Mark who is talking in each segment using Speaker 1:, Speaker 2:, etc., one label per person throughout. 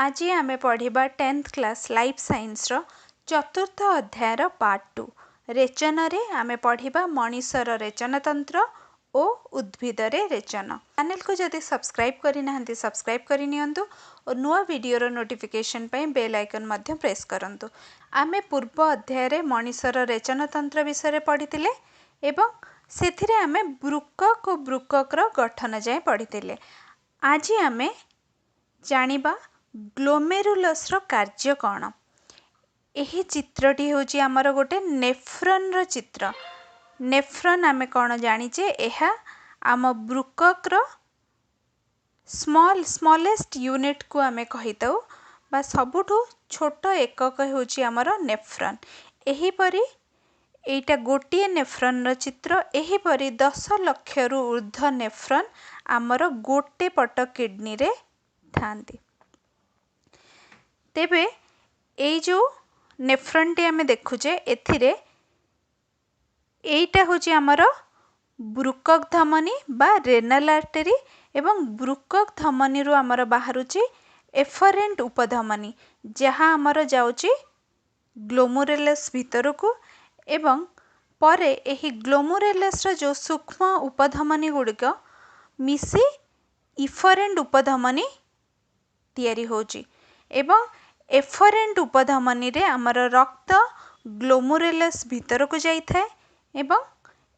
Speaker 1: आज आमे पढ़िबा 10th class life science रो चतुर्थ अध्याय रो पार्ट 2 रेचन रे आमे पढ़िबा मनीषर रेचन तंत्र ओ उद्भिद रे रेचन। चैनल को जदि सब्सक्राइब करि नाहंती सब्सक्राइब करि नियंतु और नुआ वीडियो रो नोटिफिकेशन पई बेल आइकन मध्य प्रेस करंतु। आमे पूर्व अध्याय रे मनीषर रेचन तंत्र विषय रे पढ़ितिले एवं सेथिरे आमे ब्रुकक ओ ब्रुकक रो गठन जाय पढ़ितिले। आज आमे जानिबा ग्लोमेरुलस रो कार्य कौन। एही चित्रटी होची आमर गोटे नेफ्रॉन रो चित्र। नेफ्रॉन आमे कौन जानिचे एहा आम ब्रुकक रो स्मॉलेस्ट यूनिट को आमे कहिताउ बा सबुठु छोट एकक होची आमर नेफ्रॉन। एही परी एटा गोटिए नेफ्रॉन रो चित्र। एही परी 10 लाख रु ऊर्ध्व नेफ्रॉन आमर गोटे पट किडनी रे थांती। तेबे एई जो नेफ्रॉन टी आमे देखुचे एथिरे एइटा होची आमर ब्रुकक धमनी बा रेनल आर्टरी एवं ब्रुकक धमनी रु आमर बाहरुची एफरेंट उपधमनी जहाँ आमर जाउची ग्लोमेरुलस भितरकू एवं परे एही ग्लोमेरुलस रो जो सूक्ष्म उपधमनी गुड़िक मिसी इफरेंट उपधमनी तैयारी होची एवं एफरेंट उपधमनी रे आमर रक्त ग्लोमेरुलस भितर को जाई थाए एवं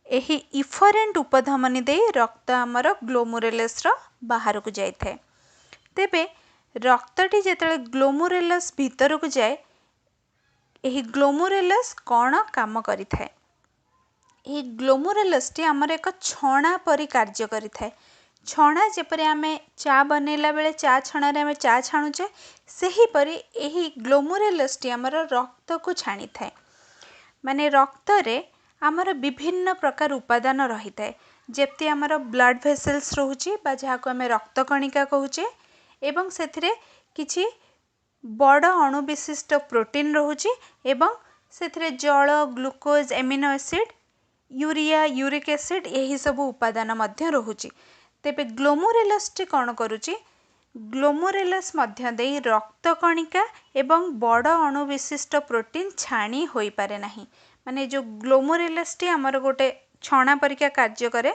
Speaker 1: एही इफरेंट उपधमनी दे रक्त आमर ग्लोमेरुलस रो बाहर को जाई थाए। तेबे रक्तटी जेतले ग्लोमेरुलस भितर को जाए एही ग्लोमेरुलस कौन काम करि थाए। एही ग्लोमेरुलस टी आमर एक छणा परि कार्य करि थाए। छणा जेपरि आमे चा बनेला बेले चा छणा रे आमे चा छाणुचे सेही परि एही ग्लोमेरुलस टी आमर रक्त को छाणी थाए। माने रक्त रे आमर विभिन्न प्रकार उपादान रही थाए जेप्ति आमर ब्लड वेसल्स रहउची बा जहा को आमे रक्त कणिका कहूचे एवं सेथिरे किछि बड़ अणु विशिष्ट प्रोटीन रहउची एवं सेथिरे जल glucose amino acid urea uric acid यही सब उपादान मध्य रहउची। तेबे ग्लोमेरुलस टी कौन करूची ग्लोमेरुलस मध्य देई रक्त कणिका एवं बड़ अणु विशिष्ट प्रोटीन छाणी होई पारे नाही। माने जो ग्लोमेरुलस टी आमर गोटे छणा परिका कार्य करे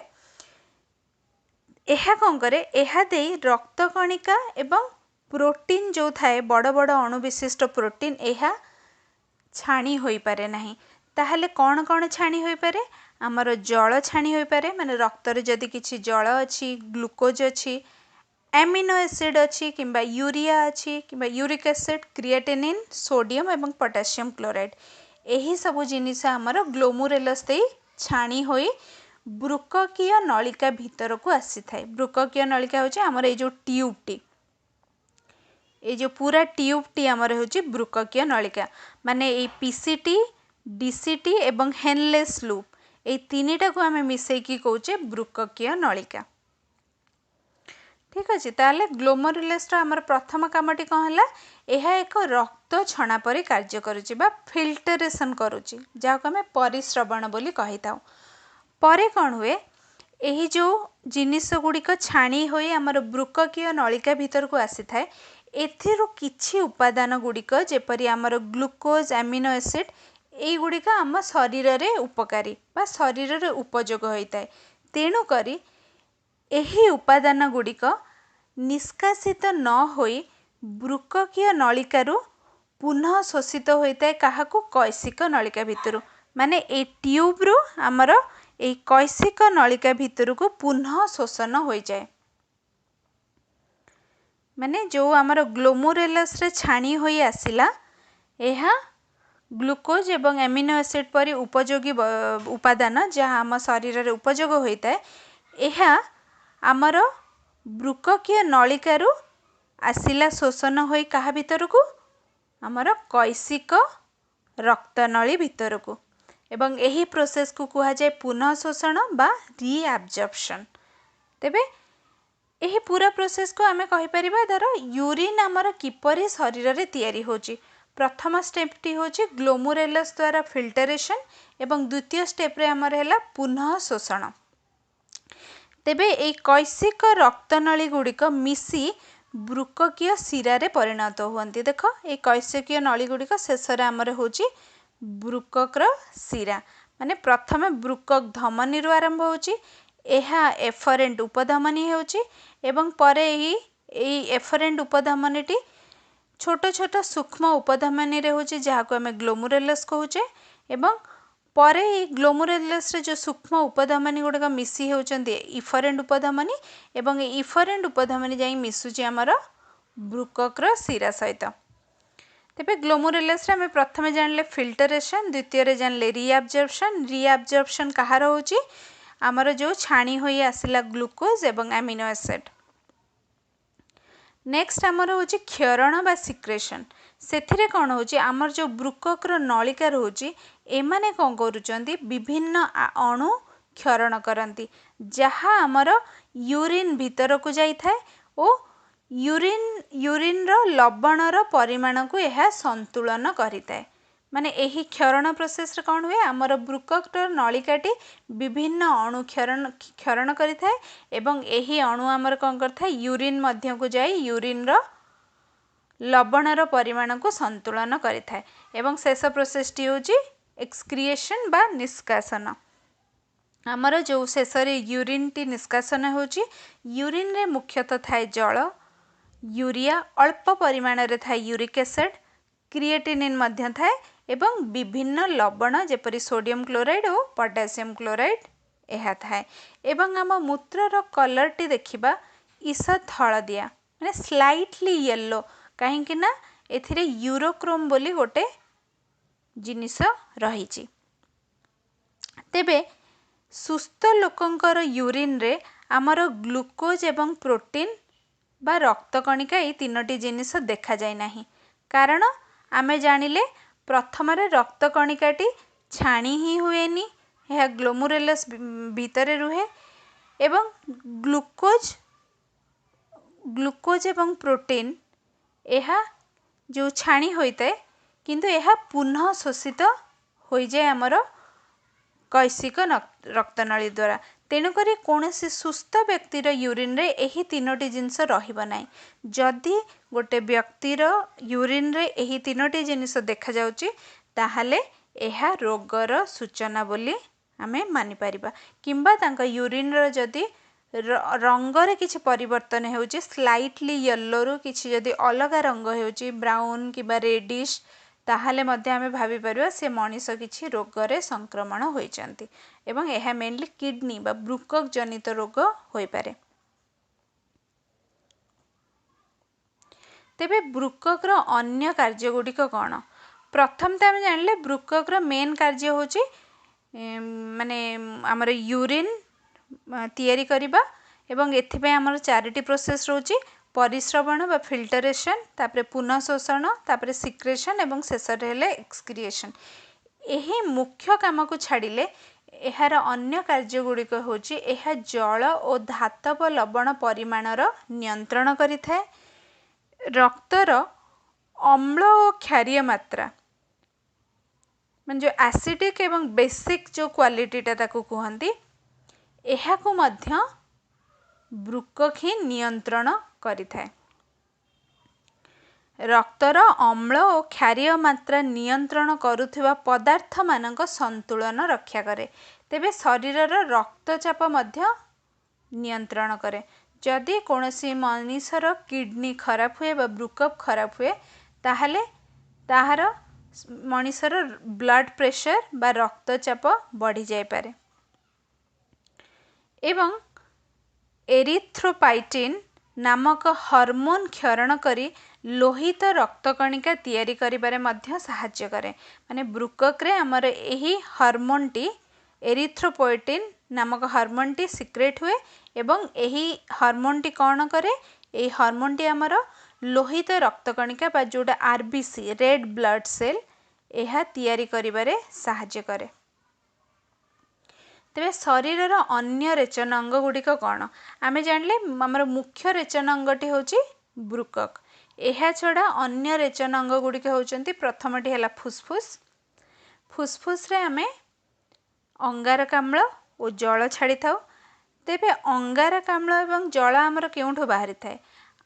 Speaker 1: एहा कौन करे एहा देई रक्त कणिका एवं प्रोटीन जो थाए बड़ बड़ अणु विशिष्ट प्रोटीन एहा छाणी होई पारे नाही। ताहले कौन कौन छाणी होई पारे आमर जल छाणी होई पारे माने रक्त रे जदि किछि जल अछि ग्लूकोज अछि एमिनो एसिड अछि किंबा यूरिया अछि किंबा यूरिक एसिड क्रिएटिनिन सोडियम एवं पोटेशियम क्लोराइड एही सब जिनिस आमर ग्लोमेरुलस दे छाणी होई ब्रुककीय नलिका भीतर को आसी थाए। ब्रुककीय नलिका होचे आमर ए जो ट्यूब टी ए जो पूरा ट्यूब टी आमर होची ब्रुककीय नलिका माने ए पीसीटी डीसीटी एवं हेनलेस लूप ए तीनिटा को आमे मिसई की कहूचे ब्रुककीय नलिका। ठीक अछि ताले ग्लोमेरुलस रा हमर प्रथम कामटी कौन हला एहा एक रक्त छणा परि कार्य करूची बा फिल्टरेशन करूची जहा को हमें परिश्रवण बोली कहिताउ। परे कौन हुए एही जो जिनिस गुड़िक छाणी होई हमर ब्रुककीय नलिका भीतर को आसी थाए एथिरु किछि उपादान गुड़िक जेपरि हमर ग्लूकोज एमिनो एसिड एई गुड़िक आम शरीर रे उपकारी बा शरीर रे उपयोग होइताए। तेणु करी एही उपादान गुड़िक निष्कासित न होई ब्रुककीय नलिकारु पुनः शोषित होइताए काहाकू कैसिक नलिका भितरु माने ए ट्यूब रु हमर ए कैसिक नलिका भितरु को पुनः शोषण होई जाए। माने जो हमर ग्लोमेरुलस रे छाणी होई आसिला एहा ग्लूकोज एवं एमिनो एसिड परि उपयोगी उपादान जहाँ आम शरीर रे उपयोग होइताए एहा आमर ब्रुककीय नलिकारु आसिला शोषण होई काहा भीतर को आमर कैसिक रक्तनली भीतर को एवं एही प्रोसेस को कुहा जाय पुनः शोषण बा रीअब्जॉर्प्शन। तेबे एही पूरा प्रोसेस को आमे कहि परिबा धर यूरिन आमर किपरि शरीर रे तयारी होची। प्रथम स्टेप टी होची ग्लोमेरुलस द्वारा फिल्टरेशन एवं द्वितीय स्टेप रे हमर हैला पुनः शोषण। तेबे ए कैसिक रक्तनली गुड़िक मिसी ବୃକକୀୟ ଶିରାରେ ପରିଣତ ହୁଅନ୍ତି। ଦେଖ ଏଇ କୈଶିକୀୟ ନଳୀଗୁଡ଼ିକ ଶେଷରେ ଆମର ହେଉଛି ବୃକକର ଶିରା। ମାନେ ପ୍ରଥମେ ବୃକକ ଧମନୀରୁ ଆରମ୍ଭ ହେଉଛି, ଏହା ଏଫରେଣ୍ଟ ଉପଧମନୀ ହେଉଛି ଏବଂ ପରେ ଏଇ ଏଫରେଣ୍ଟ ଉପଧମନୀଟି ଛୋଟ ଛୋଟ ସୂକ୍ଷ୍ମ ଉପଧମନୀରେ ହେଉଛି, ଯାହାକୁ ଆମେ ଗ୍ଲୋମୁରୁଲସ୍ କହୁଛେ। ଏବଂ ପରେ ଏଇ ଗ୍ଲୋମୁରୁଲସରେ ଯେଉଁ ସୂକ୍ଷ୍ମ ଉପଧମନୀ ଗୁଡ଼ିକ ମିଶି ହେଉଛନ୍ତି ଇଫରେଣ୍ଟ ଉପଧମନୀ ଏବଂ ଏ ଇଫରେଣ୍ଟ ଉପଧମନୀ ଯାଇ ମିଶୁଛି ଆମର ବୃକକର ଶିରା ସହିତ। ତେବେ ଗ୍ଲୋମୁରୁଲସରେ ଆମେ ପ୍ରଥମେ ଜାଣିଲେ ଫିଲ୍ଟରେସନ୍, ଦ୍ୱିତୀୟରେ ଜାଣିଲେ ରିଆବଜର୍ପସନ୍। ରିଆବଜର୍ପସନ୍ କାହାର ହେଉଛି? ଆମର ଯେଉଁ ଛାଣି ହୋଇ ଆସିଲା ଗ୍ଲୁକୋଜ୍ ଏବଂ ଆମିନୋ ଏସିଡ୍। ନେକ୍ସଟ ଆମର ହେଉଛି କ୍ଷରଣ ବା ସିକ୍ରେସନ୍। ସେଥିରେ କ'ଣ ହେଉଛି, ଆମର ଯେଉଁ ବୃକକର ନଳିକା ରହୁଛି ଏମାନେ କ'ଣ କରୁଛନ୍ତି, ବିଭିନ୍ନ ଅଣୁ କ୍ଷରଣ କରନ୍ତି, ଯାହା ଆମର ୟୁରିନ୍ ଭିତରକୁ ଯାଇଥାଏ ଓ ୟୁରିନ୍ର ଲବଣର ପରିମାଣକୁ ଏହା ସନ୍ତୁଳନ କରିଥାଏ। ମାନେ ଏହି କ୍ଷରଣ ପ୍ରୋସେସରେ କ'ଣ ହୁଏ, ଆମର ବୃକକର ନଳିକାଟି ବିଭିନ୍ନ ଅଣୁ କ୍ଷରଣ କରିଥାଏ ଏବଂ ଏହି ଅଣୁ ଆମର କ'ଣ କରିଥାଏ, ୟୁରିନ୍ ମଧ୍ୟକୁ ଯାଇ ୟୁରିନ୍ର ଲବଣର ପରିମାଣକୁ ସନ୍ତୁଳନ କରିଥାଏ। ଏବଂ ଶେଷ ପ୍ରୋସେସଟି ହେଉଛି ଏକ୍ସକ୍ରିଏସନ୍ ବା ନିଷ୍କାସନ। ଆମର ଯେଉଁ ଶେଷରେ ୟୁରିନ୍ଟି ନିଷ୍କାସନ ହେଉଛି, ୟୁରିନ୍ରେ ମୁଖ୍ୟତଃ ଥାଏ ଜଳ, ୟୁରିଆ, ଅଳ୍ପ ପରିମାଣରେ ଥାଏ ୟୁରିକ୍ ଏସିଡ୍, କ୍ରିଏଟିନିନ୍ ମଧ୍ୟ ଥାଏ ଏବଂ ବିଭିନ୍ନ ଲବଣ ଯେପରି ସୋଡ଼ିୟମ୍ କ୍ଲୋରାଇଡ଼୍ ଓ ପଟାସିୟମ୍ କ୍ଲୋରାଇଡ଼୍ ଏହା ଥାଏ। ଏବଂ ଆମ ମୂତ୍ରର କଲର୍ଟି ଦେଖିବା ଈଷତ୍ ହଳଦିଆ, ମାନେ ସ୍ଲାଇଟଲି ୟେଲୋ, କାହିଁକି ନା ଏଥିରେ ୟୁରୋକ୍ରୋମ୍ ବୋଲି ଗୋଟେ ଜିନିଷ ରହିଛି। ତେବେ ସୁସ୍ଥ ଲୋକଙ୍କର ୟୁରିନ୍ରେ ଆମର ଗ୍ଲୁକୋଜ୍ ଏବଂ ପ୍ରୋଟିନ୍ ବା ରକ୍ତକଣିକା ଏଇ ତିନୋଟି ଜିନିଷ ଦେଖାଯାଏ ନାହିଁ। କାରଣ ଆମେ ଜାଣିଲେ ପ୍ରଥମରେ ରକ୍ତକଣିକାଟି ଛାଣି ହିଁ ହୁଏନି, ଏହା ଗ୍ଲୋମୁରୁଲସ୍ ଭିତରେ ରୁହେ ଏବଂ ଗ୍ଲୁକୋଜ୍ ଏବଂ ପ୍ରୋଟିନ୍ ଏହା ଯେଉଁ ଛାଣି ହୋଇଥାଏ, କିନ୍ତୁ ଏହା ପୁନଃ ଶୋଷିତ ହୋଇଯାଏ ଆମର କୈଶିକ ରକ୍ତନଳୀ ଦ୍ୱାରା। ତେଣୁକରି କୌଣସି ସୁସ୍ଥ ବ୍ୟକ୍ତିର ୟୁରିନ୍ରେ ଏହି ତିନୋଟି ଜିନିଷ ରହିବ ନାହିଁ। ଯଦି ଗୋଟେ ବ୍ୟକ୍ତିର ୟୁରିନ୍ରେ ଏହି ତିନୋଟି ଜିନିଷ ଦେଖାଯାଉଛି, ତାହେଲେ ଏହା ରୋଗର ସୂଚନା ବୋଲି ଆମେ ମାନିପାରିବା। କିମ୍ବା ତାଙ୍କ ୟୁରିନ୍ର ଯଦି ରଙ୍ଗରେ କିଛି ପରିବର୍ତ୍ତନ ହେଉଛି, ସ୍ଲାଇଟଲି ୟେଲୋରୁ କିଛି ଯଦି ଅଲଗା ରଙ୍ଗ ହେଉଛି, ବ୍ରାଉନ୍ କିମ୍ବା ରେଡିଶ୍, ତାହେଲେ ମଧ୍ୟ ଆମେ ଭାବିପାରିବା ସେ ମଣିଷ କିଛି ରୋଗରେ ସଂକ୍ରମଣ ହୋଇଛନ୍ତି ଏବଂ ଏହା ମେନଲି କିଡନୀ ବା ବୃକକ ଜନିତ ରୋଗ ହୋଇପାରେ। ତେବେ ବୃକକର ଅନ୍ୟ କାର୍ଯ୍ୟ ଗୁଡ଼ିକ କ'ଣ? ପ୍ରଥମେ ତ ଆମେ ଜାଣିଲେ ବୃକକର ମେନ୍ କାର୍ଯ୍ୟ ହେଉଛି ମାନେ ଆମର ୟୁରିନ୍ ତିଆରି କରିବା ଏବଂ ଏଥିପାଇଁ ଆମର 4ଟି ପ୍ରୋସେସ୍ ରହୁଛି: ପରିସ୍ରବଣ ବା ଫିଲ୍ଟରେସନ୍, ତାପରେ ପୁନଃ ଶୋଷଣ, ତାପରେ ସିକ୍ରେସନ୍ ଏବଂ ଶେଷରେ ହେଲେ ଏକ୍ସକ୍ରିଏସନ୍। ଏହି ମୁଖ୍ୟ କାମକୁ ଛାଡ଼ିଲେ ଏହାର ଅନ୍ୟ କାର୍ଯ୍ୟ ଗୁଡ଼ିକ ହେଉଛି ଏହା ଜଳ ଓ ଧାତବ ଲବଣ ପରିମାଣର ନିୟନ୍ତ୍ରଣ କରିଥାଏ, ରକ୍ତର ଅମ୍ଳ ଓ କ୍ଷାରୀୟ ମାତ୍ରା, ମାନେ ଯେଉଁ ଆସିଡ଼ିକ୍ ଏବଂ ବେସିକ୍ ଯେଉଁ କ୍ୱାଲିଟିଟା ତାକୁ କୁହନ୍ତି, ଏହାକୁ ମଧ୍ୟ ବୃକକ ହିଁ ନିୟନ୍ତ୍ରଣ କରିଥାଏ। ରକ୍ତର ଅମ୍ଳ ଓ କ୍ଷାରୀୟ ମାତ୍ରା ନିୟନ୍ତ୍ରଣ କରୁଥିବା ପଦାର୍ଥମାନଙ୍କ ସନ୍ତୁଳନ ରକ୍ଷା କରେ। ତେବେ ଶରୀରର ରକ୍ତଚାପ ମଧ୍ୟ ନିୟନ୍ତ୍ରଣ କରେ। ଯଦି କୌଣସି ମଣିଷର କିଡନୀ ଖରାପ ହୁଏ ବା ବୃକକ ଖରାପ ହୁଏ, ତାହେଲେ ତାହାର ମଣିଷର ବ୍ଲଡ଼ ପ୍ରେସର ବା ରକ୍ତଚାପ ବଢ଼ିଯାଇପାରେ। ଏବଂ ଏରିଥ୍ରୋପାଇଟିନ୍ ନାମକ ହର୍ମୋନ୍ କ୍ଷରଣ କରି ଲୋହିତ ରକ୍ତକଣିକା ତିଆରି କରିବାରେ ମଧ୍ୟ ସାହାଯ୍ୟ କରେ। ମାନେ ବୃକକରେ ଆମର ଏହି ହର୍ମୋନ୍ଟି ଏରିଥ୍ରୋପୋଏଟିନ୍ ନାମକ ହର୍ମୋନ୍ଟି ସିକ୍ରେଟ୍ ହୁଏ ଏବଂ ଏହି ହର୍ମୋନ୍ଟି କ'ଣ କରେ? ଏହି ହର୍ମୋନ୍ଟି ଆମର ଲୋହିତ ରକ୍ତକଣିକା ବା ଯେଉଁଟା RBC ରେଡ୍ ବ୍ଲଡ଼ ସେଲ୍, ଏହା ତିଆରି କରିବାରେ ସାହାଯ୍ୟ କରେ। ତେବେ ଶରୀରର ଅନ୍ୟ ରେଚନ ଅଙ୍ଗ ଗୁଡ଼ିକ କ'ଣ? ଆମେ ଜାଣିଲେ ଆମର ମୁଖ୍ୟ ରେଚନ ଅଙ୍ଗଟି ହେଉଛି ବୃକକ। ଏହା ଛଡ଼ା ଅନ୍ୟ ରେଚନ ଅଙ୍ଗ ଗୁଡ଼ିକ ହେଉଛନ୍ତି, ପ୍ରଥମଟି ହେଲା ଫୁସ୍ଫୁସ୍। ଫୁସ୍ଫୁସ୍ରେ ଆମେ ଅଙ୍ଗାରକାମ୍ଳ ଓ ଜଳ ଛାଡ଼ିଥାଉ। ତେବେ ଅଙ୍ଗାରକାମ୍ଳ ଏବଂ ଜଳ ଆମର କେଉଁଠୁ ବାହାରିଥାଏ?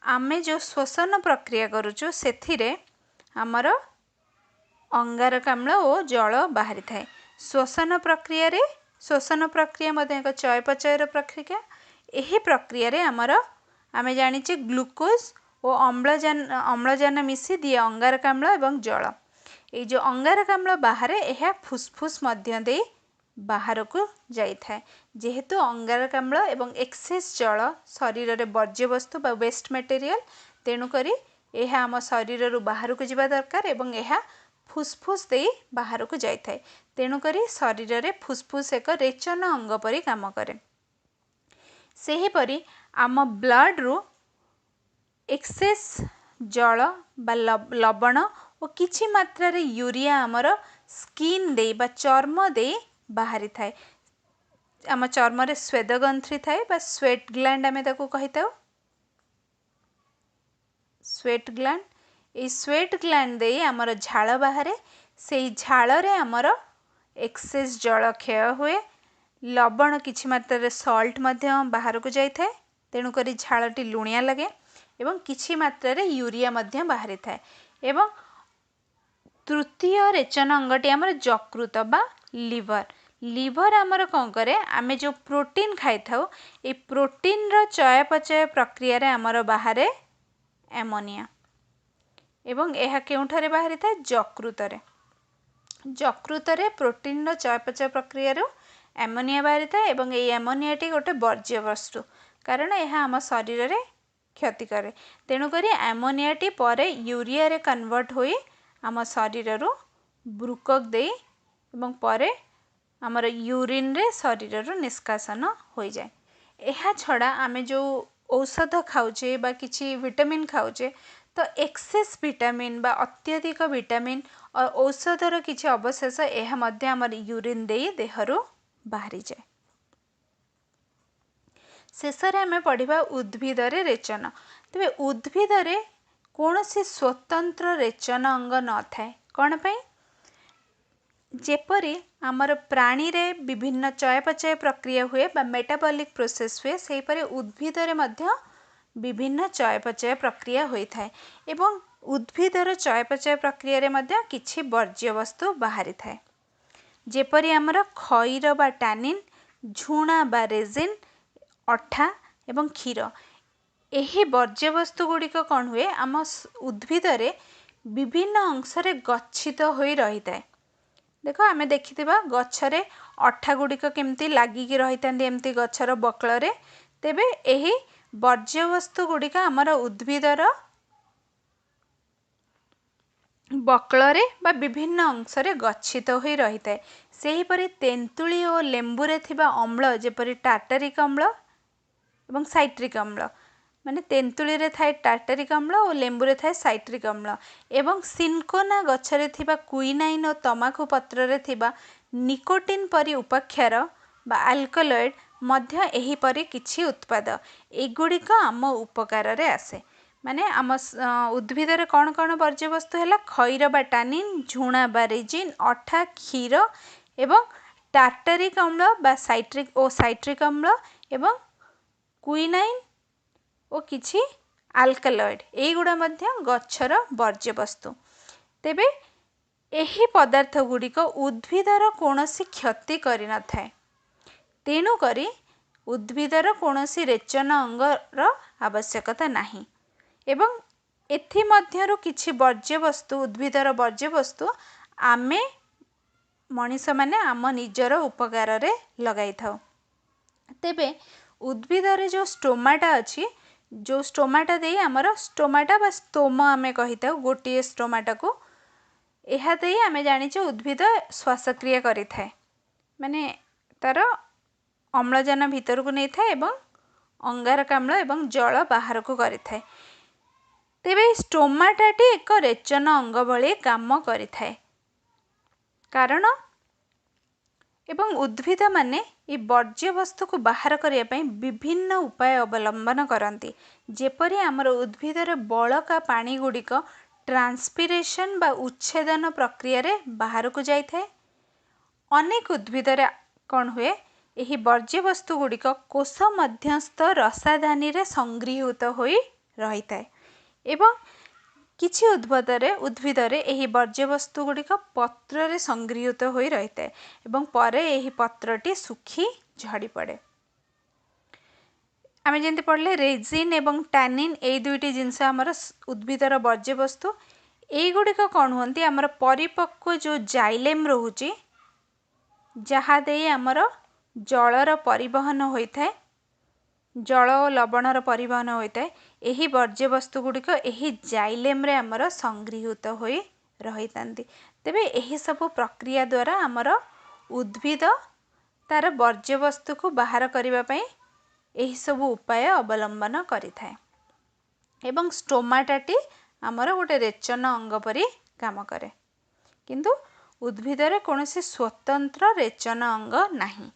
Speaker 1: आमे जो श्वसन प्रक्रिया करुचु सेथिरे आमर अंगारकाम्ल और जल बाहरी थाए। श्वसन प्रक्रिया मध्य एक चयापचयर प्रक्रिया। यही प्रक्रिया रे आमर आमे जानिचे ग्लूकोज और अम्लजान मिसी दिए अंगारकाम्ल एवं जल। ये जो अंगारकाम्ल बाहर यह फुसफुस मध्य दे बाहर को जाई थाए। जेहेतु अंगारकाम्ल एवं एक्सेस जल शरीर रे वर्ज्य वस्तु बा वेस्ट मटेरियल, तेणुकरी यह आम शरीर रु बाहर को जावा दरकार एवं यह फुसफुस दे बाहर को जाई थाए। तेणुकरी शरीर रे फुसफुस एक रेचन अंग परी काम करे। सेही परी आम ब्लड रु एक्सेस जल बा लवण और किछि मात्रा रे यूरिया आमर स्किन दे बा चर्म दे बाहरी थाए। आम चर्म रे स्वेद ग्रंथि थाए बा स्वेट ग्लैंड आमे ताकू कहिताउ। स्वेट ग्लैंड, ए स्वेट ग्लैंड दे आमर झाल बाहरे। सेही झाल रे आमर एक्सेस जल क्षय हुए। लवण किछि मात्रा रे सॉल्ट मध्य बाहर को जाई थाए। तेणुकरी झालटी लुणिया लगे एवं किछि मात्रा रे यूरिया मध्य बाहरी थाए। एवं तृतीय रेचन अंगटी आमर यकृत बा लिवर। लिवर आमर कौन करे, आमे जो प्रोटीन खाई थाउ ए प्रोटीन रो चयापचय प्रक्रिया रे आमर बाहरे एमोनिया एवं यह केउठारे बाहरी थाए यकृतरे। यकृतरे प्रोटीन रो चयापचय प्रक्रिया रो एमोनिया बाहरी थाए एवं ए एमोनियाटी गोटे वर्ज्य वस्तु, कारण यह आम शरीर रे क्षति करे। तेणुकरी एमोनियाटी परे यूरिया रे कन्वर्ट होई आम शरीर रु ब्रुकक दे एवं परे आमर यूरिन रे शरीर रु निष्कासन हो जाए। यह छड़ा आमे जो औषध खाऊचे बा किछि विटामिन खाऊचे तो एक्सेस विटामिन बा अत्यधिक विटामिन और औषधर किछि अवशेष यह मध्य आमर यूरिन दे देहरु बाहरी जाए। शेषरे आमे पढ़िबा उद्भिद रे रेचन। तबे उद्भिद रे कौनसी स्वतंत्र रेचन अंग न थाए। कौन पई? जेपरी आमर प्राणी रे विभिन्न चयापचय प्रक्रिया हुए बा मेटाबॉलिक प्रोसेस हुए, सेही परे उद्भिद रे मध्य विभिन्न चयापचय प्रक्रिया होई थाए एवं उद्भिदर चयापचय प्रक्रिया रे मध्य किछि वर्ज्य वस्तु बाहरी थाए। जेपरी आमर खईर बा टानिन, झुणा बा रेजिन, अठा एवं क्षीर। यही वर्ज्य वस्तु गुड़िक कौन हुए, आम उद्भिद रे विभिन्न अंश रे गच्छित होई रही थाए। देखो आमे देखिथिबा गछरे अठा गुड़िक केमती लागिकी रही थांदी एमती गछर बकଳରେ। तेबे एही वर्ज्य वस्तु गुड़िक आमर उद्भिदर बकଳରେ बा विभिन्न अंश रे गच्छित होई रही थाए। सेही परि तेंतुली और लेंबू रे थिबा अम्ल जेपरि टार्टारिक अम्ल एवं साइट्रिक अम्ल, माने तेंतुली रे थाए टार्टारिक अम्ल और लेंबू रे थाए साइट्रिक अम्ल एवं सिनकोना गछरे थिबा क्विनाइन और तमाकू पत्र रे थिबा निकोटिन परि उपाक्षार बा अल्कलॉइड मध्य एही परि किछि उत्पाद एगुड़िक आम उपकार रे आसे। माने आम उद्भिद रे कौन कौन वर्ज्य वस्तु है? खईर बा टानिन, झुणा बा रेजिन, अठा, क्षीर एवं टार्टारिक अम्ल बा साइट्रिक अम्ल एवं क्विनाइन और किछि अल्कलॉइड, एगुड़ा मध्य गच्छर वर्ज्य वस्तु। तेबे एही पदार्थ गुड़िक उद्भिदर कौनसी क्षति करि न थाए। तेणु करी उद्भिदर कौनसी रेचन अंगर आवश्यकता नाही एवं एथि मध्यरु किछि वर्ज्य वस्तु, उद्भिदर वर्ज्य वस्तु आमे मनीष माने आम निजर उपकार रे लगाई थाउ। तेबे उद्भिद रे जो स्टोमाटा अछि, जो स्टोमाटा दे आमर स्टोमाटा बा स्तोम आमे कहिताउ गोटिए स्टोमाटा को, एहा दे आमे जानिचे उद्भिद श्वासक्रिया करि थाए, माने तार अम्लजान भीतर को नहीं थाए एवं अंगारकाम्ल एवं जल बाहर को करि थाए। तेबे स्टोमाटाटी एक रेचन अंग भली काम करि थाए, कारण एवं उद्भिद माने ये वर्ज्य वस्तु को बाहर करने पई विभिन्न उपाय अवलंबन करती। जेपरि आमर उद्भिद रे बलका पानी गुड़िक ट्रांसपिरेशन बा उच्छेदन प्रक्रिया रे बाहर को जाई थाए। अनेक उद्भिद रे कौन हुए, यही वर्ज्य वस्तु गुड़िक कोष मध्यस्थ रसाधानी रे संगृहीत होई रही थाए एवं किछि उद्भिदरे एही वर्ज्यवस्तु गुड़िक पत्र संगृहीत हो रही थाए एवं परे एही पत्रटी सुखी झड़ी पड़े। आमे जेंति पढ़ले रेजिन एवं टैनिन ए दुईटी जिनस आमर उद्भिदर वर्ज्यवस्तु एगुड़िक कौन होती आमर परिपक्व जो जाइलेम रोचे जहाँ दे आमर जलर परिवहन होता है जल और लवणर परिवहन होता है यही वर्ज्यवस्तु गुड़िक यही जाइलेम रे आमर संगृहीत हो रही थांती। तेबे यही सब प्रक्रिया द्वारा आमर उद्भिद तार वर्ज्यवस्तु को बाहर करने पाई यही सब उपाय अवलंबन करिथाए एवं स्टोमाटाटी आमर गोटे रेचन अंग परी काम करे किंतु उद्भिदरे कौन स्वतंत्र रेचन अंग नहीं।